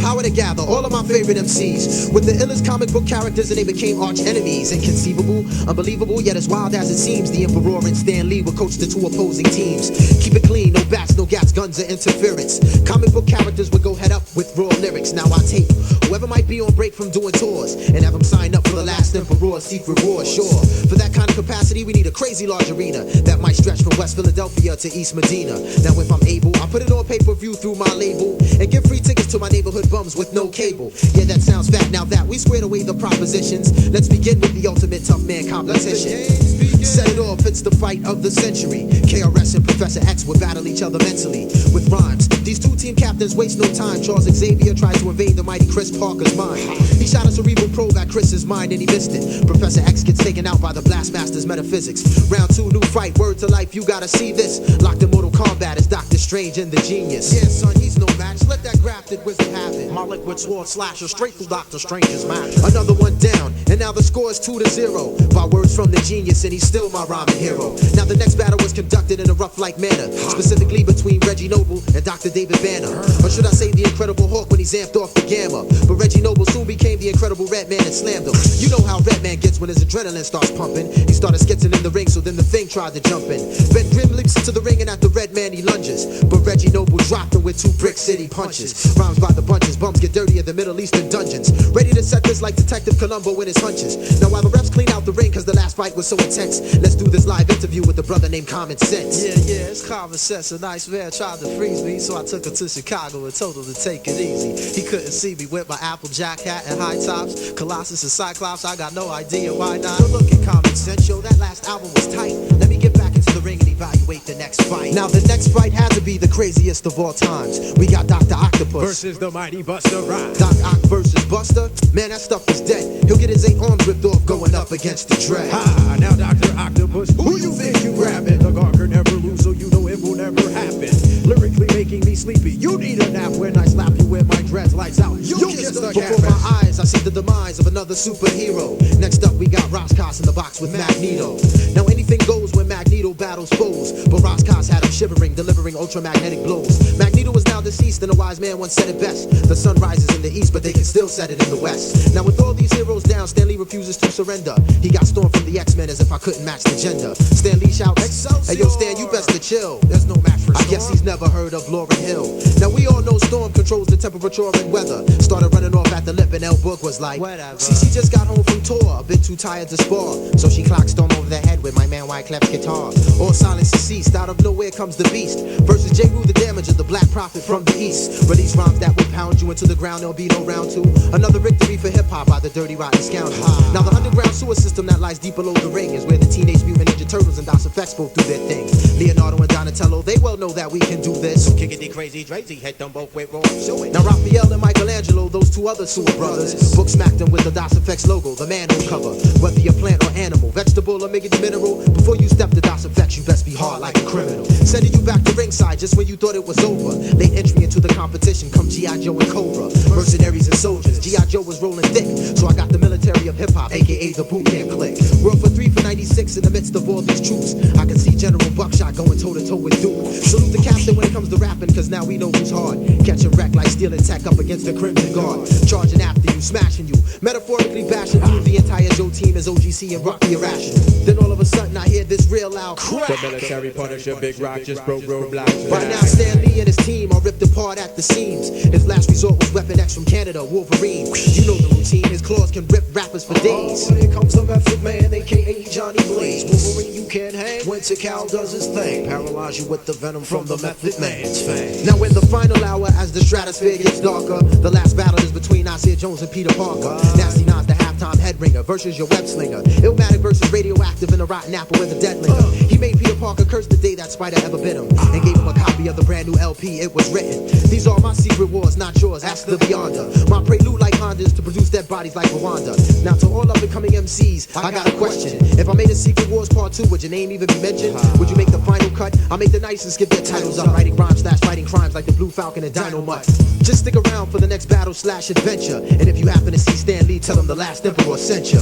power to gather all of my favorite MCs with the illest comic book characters, and they became arch enemies. Inconceivable, unbelievable, yet as wild as it seems. The Emperor and Stan Lee would coach the two opposing teams. Keep it clean, no bats, no gats, guns, or interference. Comic book characters would go head up with raw lyrics. Now I take whoever might be on break from doing tours and have them sign up for the last Emperor's secret war. Sure, for that kind of capacity, we need a crazy large arena that might stretch from West Philadelphia to East Medina. Now if I'm able, I'll put it on pay-per-view through my label and give free tickets to my neighborhood bums with no cable. Yeah, that sounds fat. Now that we squared away the propositions, let's begin with the ultimate tough man competition. Set it off, it's the fight of the century. KRS and Professor X would battle each other mentally with rhymes. These two team captains waste no time. Charles Xavier tried to invade the mighty Chris Parker's mind. He shot a cerebral probe at Chris's mind and he missed it. Professor X gets taken out by the Blastmaster's metaphysics. Round 2, new fight, word to life, you gotta see this. Locked in Mortal Kombat is Doctor Strange and the Genius. Yeah, son, he's no match, let that grafted wizard have it. My liquid sword slasher straight through Doctor Strange's match. Another one down, and now the score is 2-0. By words from the Genius, and he's still my rhyming hero. Now the next battle was conducted in a rough-like manner, specifically between Reggie Noble and Dr. David Banner. Or should I say the Incredible Hulk when he's amped off the gamma. But Reggie Noble soon became the Incredible Redman and slammed him. You know how Redman gets when his adrenaline starts pumping. He started skitzing in the ring, so then the Thing tried to jump in. Ben Grimm leaps into the ring and at the Redman he lunges. But Reggie Noble dropped him with 2 Brick City punches. Rhymes by the bunches, bums get dirty in the Middle Eastern dungeons. Ready to set this like Detective Columbo in his hunches. Now while the refs clean out the ring cause the last fight was so intense, let's do this live interview with a brother named Common Sense. Yeah, it's Common Sense. A nice man tried to freeze me, so I took him to Chicago and told him to take it easy. He couldn't see me with my Applejack hat and high tops. Colossus and Cyclops, I got no idea why not. So look at Common Sense, yo, that last album was tight. Let me get back into the ring and evaluate the next fight. Now the next fight had to be the craziest of all times. We got Dr. Octopus versus the mighty Buster Rhymes. Doc Ock versus Buster, man, that stuff is dead. He'll get his 8 arms ripped off going up against the Dread. Ha, now Dr. Octopus, who you think you grabbing? The guard can never lose, so you know it will never happen. Lyrically making me sleepy, you need a nap when I slap you with my dreads, lights out. You kiss the Before my eyes, I see the demise of another superhero. Next up, we got Roscos in the box with Magneto. Now anything goes when Magneto battles foes, but Roscos had him shivering, delivering ultramagnetic blows. Magneto is now deceased, and a wise man once said it best: the sun rises in the east, but they can still set it in the west. Now with all these heroes down, Stan Lee refuses to surrender. He got stormed from the X-Men as if I couldn't match the gender. Stan Lee shouts, "Hey yo, Stan, you best to chill. There's no match for Storm." I guess he's never heard of Lauryn Hill. Now we all know Storm controls the temperature and weather. Started running off at the lip, and El Book was like, whatever. See, she just got home from tour, a bit too tired to spar, so she clocked Storm over the head with my man Wyclef's guitar. All silence ceased. Out of nowhere comes the beast versus J. Rue the Damager, the Black Prophet from the east. Release rhymes that will pound you into the ground. There'll be no round 2. Another victory for hip hop by the Dirty Rotten Scoundrels. Now the underground sewer system that lies deep below the ring is where the Teenage Mutant Ninja Turtles and DOS Effects both do their thing. Leonardo and Donatello, they well know that we can do this. So kick it, the crazy Drazy, hit them both with roll. Show it. Now Raphael and Michelangelo, those 2 other sewer brothers, book smacked them with the DOS Effects logo, the manhole cover. Whether you're plant or animal, vegetable or miggity mineral, before you step to DOS Effects, you best be hard like a criminal. Sending you back to ringside just when you thought it was over. Late entry into the competition, come G.I. Joe and Cobra, mercenaries and soldiers. G.I. Joe was rolling thick, so I got the military of hip-hop, aka the boot camp clique. World for 3 for 96 in the midst of all these troops. I can see General Buckshot going toe-to-toe with Duke. Salute the captain when it comes to rapping, cause now we know who's hard. Catch a wreck like stealing tech up against the Crimson Guard. Charging after you, smashing you, metaphorically bashing through the entire Joe team as OGC and Rocky irrational. Then all of a sudden I hear this real loud crack. The military Punisher, Big Rock just broke roadblocks. By now Stan Lee and his team are ripped apart at the seams. His last resort was Weapon X from Canada, Wolverine. You know the routine, his claws can rip rappers for days. Here comes the Method Man, aka Johnny Blaze. Wolverine, you can't hang. Winter Cal does his thing. Paralyze you with the venom from the Method Man's fang. Now in the final hour, as the stratosphere gets darker, the last battle is between Nasir Jones and Peter Parker. Nasty Nas, the halftime head ringer, versus your web slinger. Illmatic versus Radioactive in a rotten apple with a dead linger. He made Peter Parker curse the day that spider ever bit him, and gave him a copy of the brand new LP. It was written, "These are my secret wars, not yours. Ask the Beyonder." My prelude like Hondas to produce dead bodies like Rwanda. Now to all up and coming MCs, I got a question. If I made a Secret Wars Part 2, would your name even be mentioned? Would you make the final cut? I'll make the nicest give their titles up. Writing rhymes / fighting crimes like the Blue Falcon and Dino Mutt. Just stick around for the next battle / adventure. And if you happen to see Stan Lee, tell him the last emperor sent you.